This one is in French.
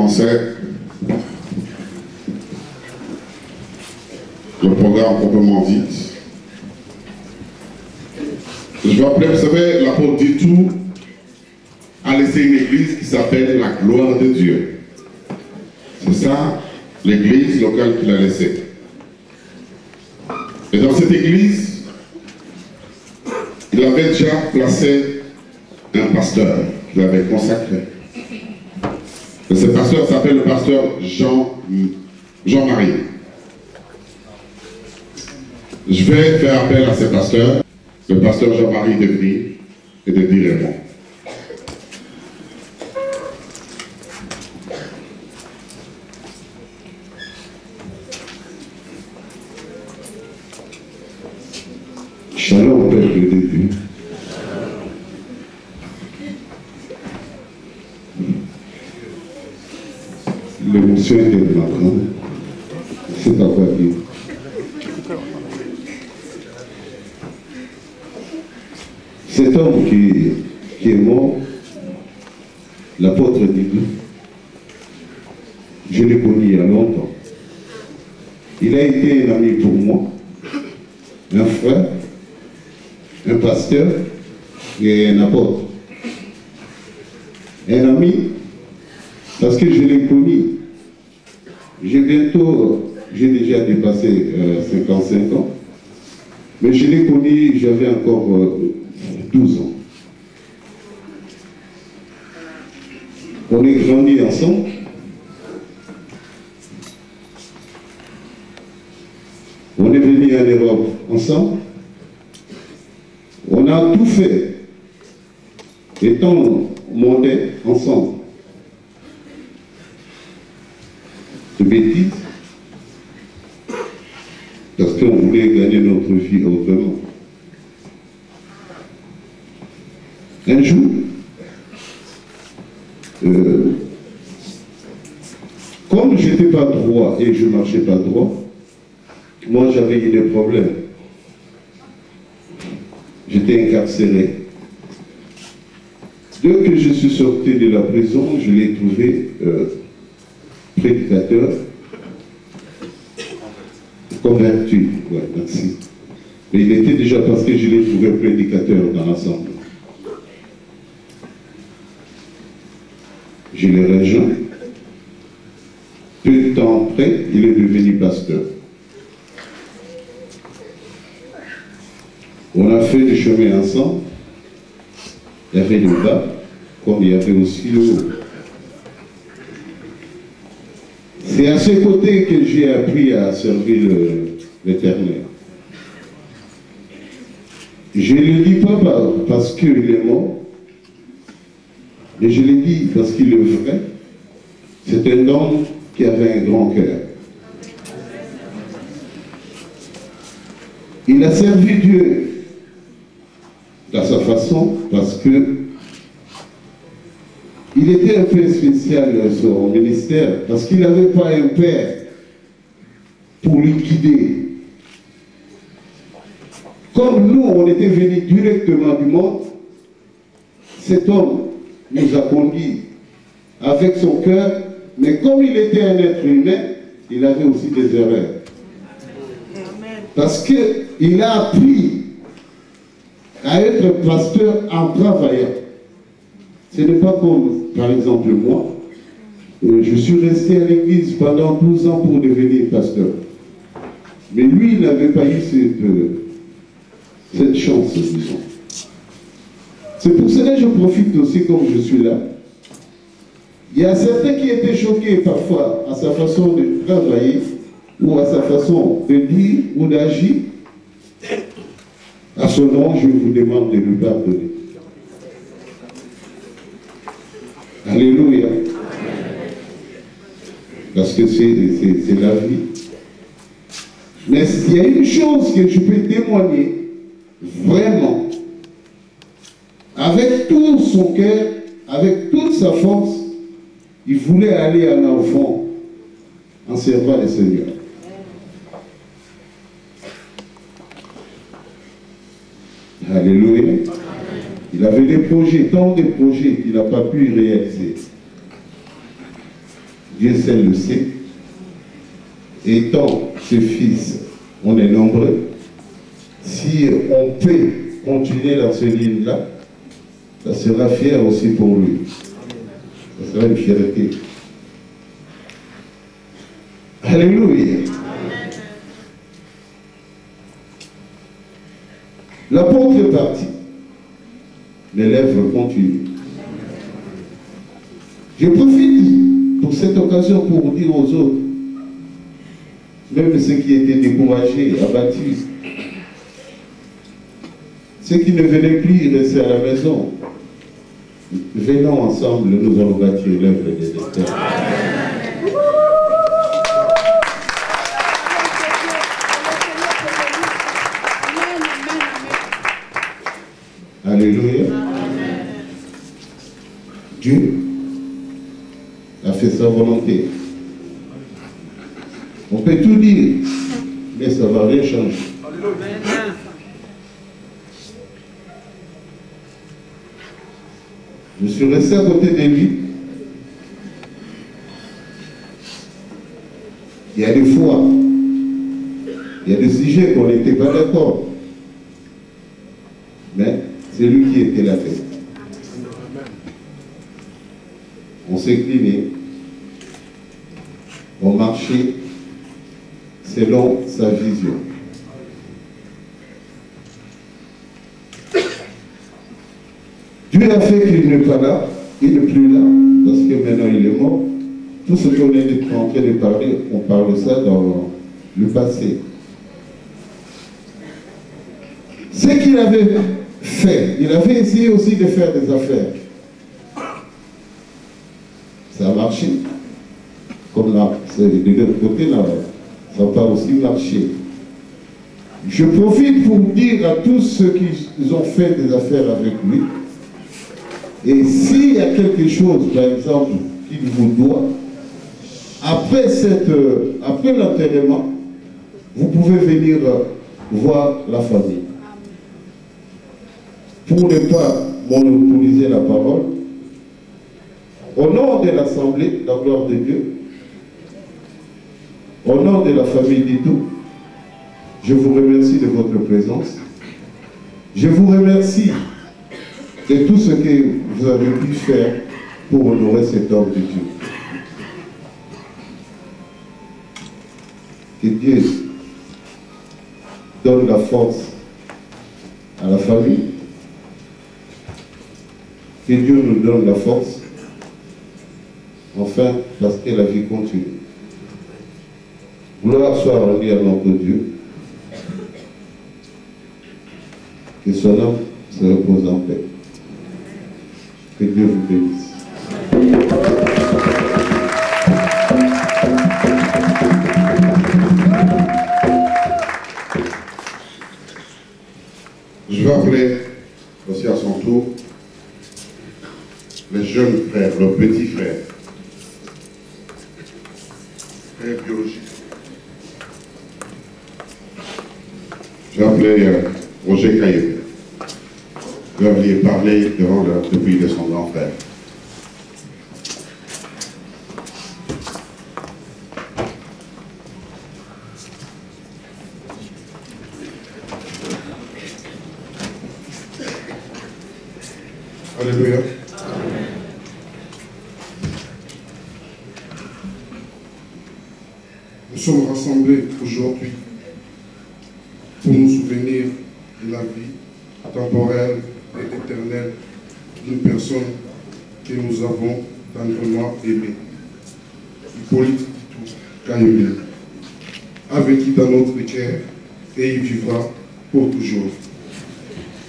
commencer le programme proprement dit. Je vais appeler, vous savez, l'apôtre dit tout, a laissé une église qui s'appelle la gloire de Dieu. C'est ça, l'église locale qu'il a laissée. Et dans cette église, il avait déjà placé un pasteur qu'il avait consacré. Et ce pasteur s'appelle le pasteur Jean-Marie. Je vais faire appel à ce pasteur, le pasteur Jean-Marie de venir et de dire un mot. Shalom, peuple de Dieu. L'émotion était de ma grande. C'est pas quoi dire. Cet homme qui est mort, l'apôtre dit, je l'ai connu il y a longtemps. Il a été un ami pour moi, un frère, un pasteur et un apôtre. Un ami, parce que je l'ai connu. J'ai déjà dépassé 55 ans, mais je l'ai connu, j'avais encore 12 ans. On est grandi ensemble. On est venu en Europe ensemble. On a tout fait, étant montés ensemble. De bêtises, parce qu'on voulait gagner notre vie autrement. Un jour, comme je n'étais pas droit et je ne marchais pas droit, moi j'avais eu des problèmes. J'étais incarcéré. Dès que je suis sorti de la prison, je l'ai trouvé prédicateur, converti. Ouais, merci. Mais il était déjà, parce que je l'ai trouvé prédicateur dans l'assemblée. Je l'ai rejoint. Peu de temps après, il est devenu pasteur. On a fait du chemin ensemble. Il y avait le bas, comme il y avait aussi le haut. C'est à ce côté que j'ai appris à servir l'Éternel. Je ne le dis pas parce qu'il est mort, mais je le dis parce qu'il est vrai. C'est un homme qui avait un grand cœur. Il a servi Dieu à sa façon, parce que il était un peu spécial son ministère, parce qu'il n'avait pas un père pour lui guider. Comme nous, on était venus directement du monde, cet homme nous a conduits avec son cœur, mais comme il était un être humain, il avait aussi des erreurs. Parce qu'il a appris à être pasteur en travaillant. Ce n'est pas comme, par exemple, moi. Je suis resté à l'église pendant 12 ans pour devenir pasteur. Mais lui, il n'avait pas eu cette chance, disons. C'est pour cela que je profite aussi, comme je suis là. Il y a certains qui étaient choqués parfois à sa façon de travailler ou à sa façon de dire ou d'agir. À ce nom, je vous demande de lui pardonner. Alléluia. Parce que c'est la vie. Mais il y a une chose que je peux témoigner, vraiment, avec tout son cœur, avec toute sa force, il voulait aller en enfant en servant le Seigneur. Alléluia. Il avait des projets, tant de projets qu'il n'a pas pu réaliser. Dieu seul le sait. Étant ses fils, on est nombreux. Si on peut continuer dans ce ligne-là, ça sera fier aussi pour lui. Ça sera une fierté. Alléluia. L'apôtre est parti. Les lèvres continuent. Je profite pour cette occasion pour dire aux autres, même ceux qui étaient découragés, abattus, ceux qui ne venaient plus rester à la maison, venons ensemble, nous allons bâtir l'œuvre des éternes. Alléluia. Dieu a fait sa volonté. On peut tout dire, mais ça ne va rien changer. Je suis resté à côté de lui. Il y a des fois, il y a des sujets qu'on n'était pas d'accord. Mais c'est lui qui était la tête. On s'inclinait. On marchait selon sa vision. Dieu a fait qu'il n'est pas là, il n'est plus là, parce que maintenant il est mort. Tout ce qu'on est en train de parler, on parle ça dans le passé. Ce qu'il avait fait, il avait essayé aussi de faire des affaires. Ça a marché. Comme là, de l'autre côté, là, ça n'a pas aussi marché. Je profite pour dire à tous ceux qui ont fait des affaires avec lui, et s'il y a quelque chose, par exemple, qu'il vous doit, après l'enterrement, vous pouvez venir voir la famille. Pour ne pas monopoliser la parole, au nom de l'Assemblée, la gloire de Dieu, au nom de la famille d'Idou, je vous remercie de votre présence. Je vous remercie de tout ce que vous avez pu faire pour honorer cet homme de Dieu. Que Dieu donne la force à la famille. Que Dieu nous donne la force. Enfin, parce que la vie continue. Gloire soit rendue à notre Dieu. Que son âme se repose en paix. Que Dieu vous bénisse. Je vais appeler aussi à son tour les jeunes frères, leurs petits frères, frères biologiques. Je vais appeler Roger Caillé. Je vais venir parler depuis de son grand frère. Alléluia. Nous sommes rassemblés aujourd'hui pour nous souvenir de la vie temporelle et éternelle d'une personne que nous avons tendrement aimée. Hippolyte Kayembe a vécu dans notre cœur et il vivra pour toujours.